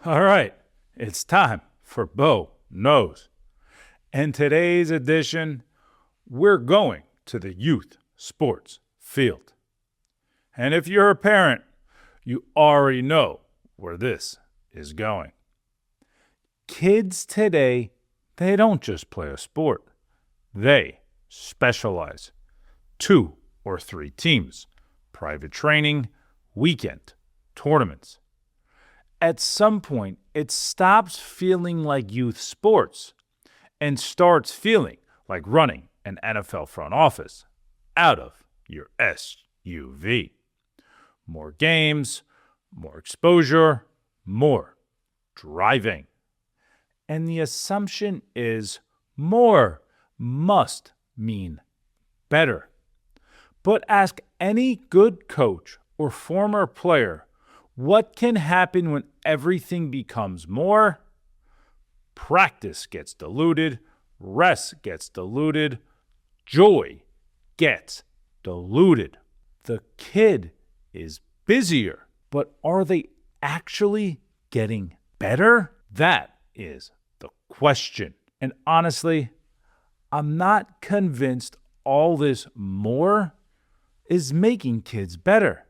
All right, it's time for Bo Knows. In today's edition, we're going to the youth sports field. And if you're a parent, you already know where this is going. Kids today, they don't just play a sport. They specialize. 2 or 3 teams, private training, weekend, tournaments. At some point, it stops feeling like youth sports and starts feeling like running an NFL front office out of your SUV. More games, more exposure, more driving. And the assumption is more must mean better. But ask any good coach or former player, what can happen when everything becomes more? Practice gets diluted, rest gets diluted, joy gets diluted. The kid is busier, but are they actually getting better? That is the question. And honestly, I'm not convinced all this more is making kids better.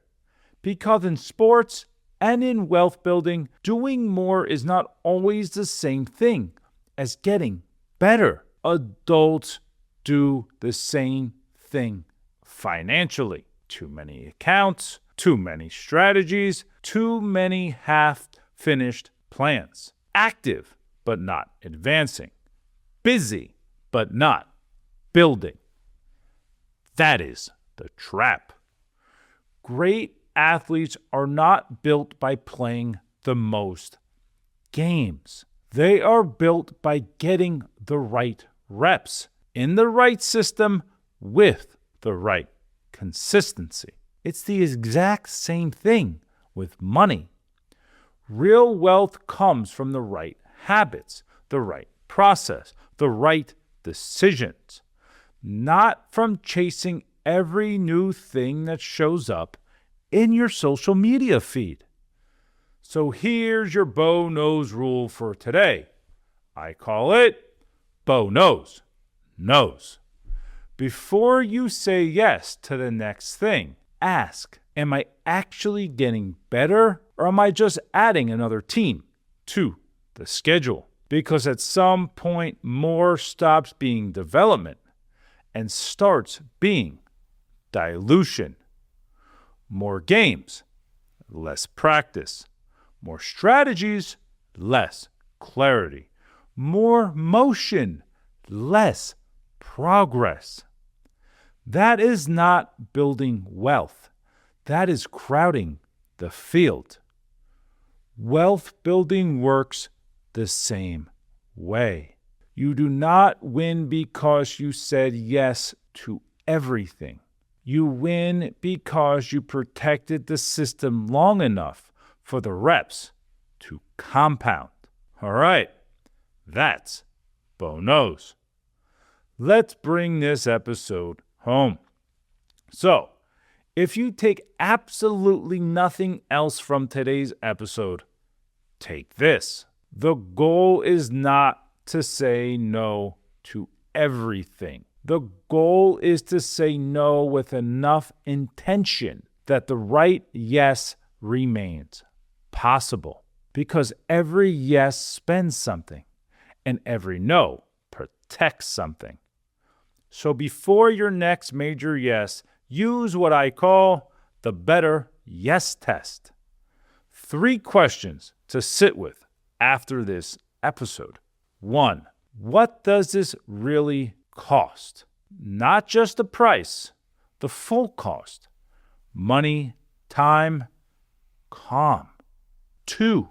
Because in sports and in wealth building, doing more is not always the same thing as getting better. Adults do the same thing financially. Too many accounts, too many strategies, too many half-finished plans. Active, but not advancing. Busy, but not building. That is the trap. Great athletes are not built by playing the most games. They are built by getting the right reps in the right system with the right consistency. It's the exact same thing with money. Real wealth comes from the right habits, the right process, the right decisions, not from chasing every new thing that shows up in your social media feed. So here's your Bo Knows rule for today. I call it Bo Knows. Before you say yes to the next thing, ask, am I actually getting better, or am I just adding another team to the schedule? Because at some point, more stops being development and starts being dilution. More games, less practice. More strategies, less clarity. More motion, less progress. That is not building wealth. That is crowding the field. Wealth building works the same way. You do not win because you said yes to everything. You win because you protected the system long enough for the reps to compound. All right, that's Bo Knows. Let's bring this episode home. So, if you take absolutely nothing else from today's episode, take this. The goal is not to say no to everything. The goal is to say no with enough intention that the right yes remains possible. Because every yes spends something, and every no protects something. So before your next major yes, use what I call the better yes test. 3 questions to sit with after this episode. 1, what does this really cost? Not just the price, the full cost. Money, time, calm. 2,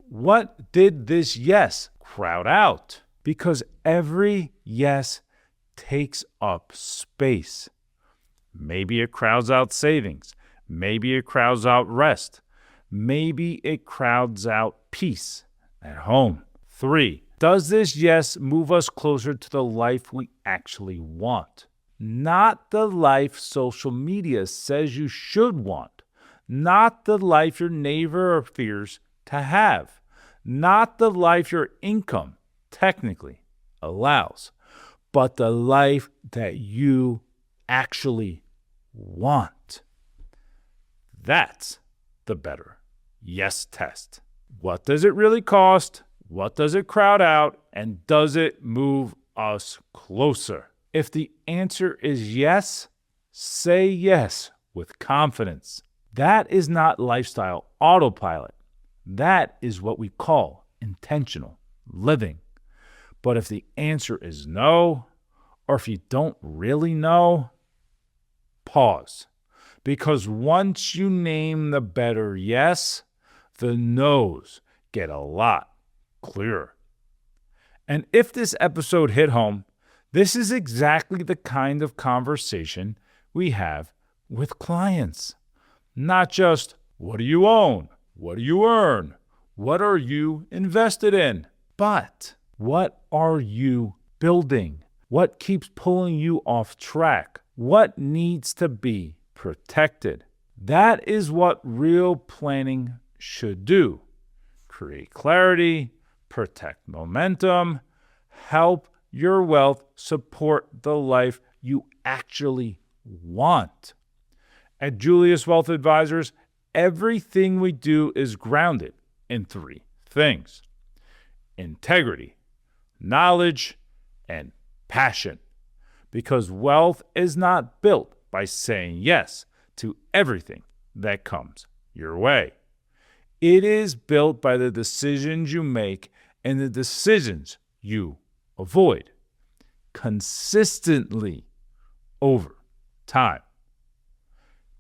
what did this yes crowd out? Because every yes takes up space. Maybe it crowds out savings. Maybe it crowds out rest. Maybe it crowds out peace at home. 3, does this yes move us closer to the life we actually want? Not the life social media says you should want. Not the life your neighbor fears to have. Not the life your income technically allows, but the life that you actually want. That's the better yes test. What does it really cost? What does it crowd out? And does it move us closer? If the answer is yes, say yes with confidence. That is not lifestyle autopilot. That is what we call intentional living. But if the answer is no, or if you don't really know, pause. Because once you name the better yes, the no's get a lot clearer. And if this episode hit home, this is exactly the kind of conversation we have with clients. Not just, what do you own? What do you earn? What are you invested in? But what are you building? What keeps pulling you off track? What needs to be protected? That is what real planning should do. Create clarity, protect momentum, help your wealth support the life you actually want. At Julius Wealth Advisors, everything we do is grounded in three things: integrity, knowledge, and passion. Because wealth is not built by saying yes to everything that comes your way. It is built by the decisions you make and the decisions you avoid consistently over time.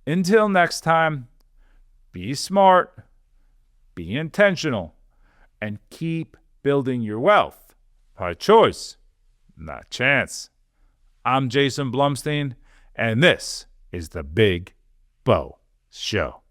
Until next time, be smart, be intentional, and keep building your wealth by choice, not chance. I'm Jason Blumstein, and this is the Big Bo Show.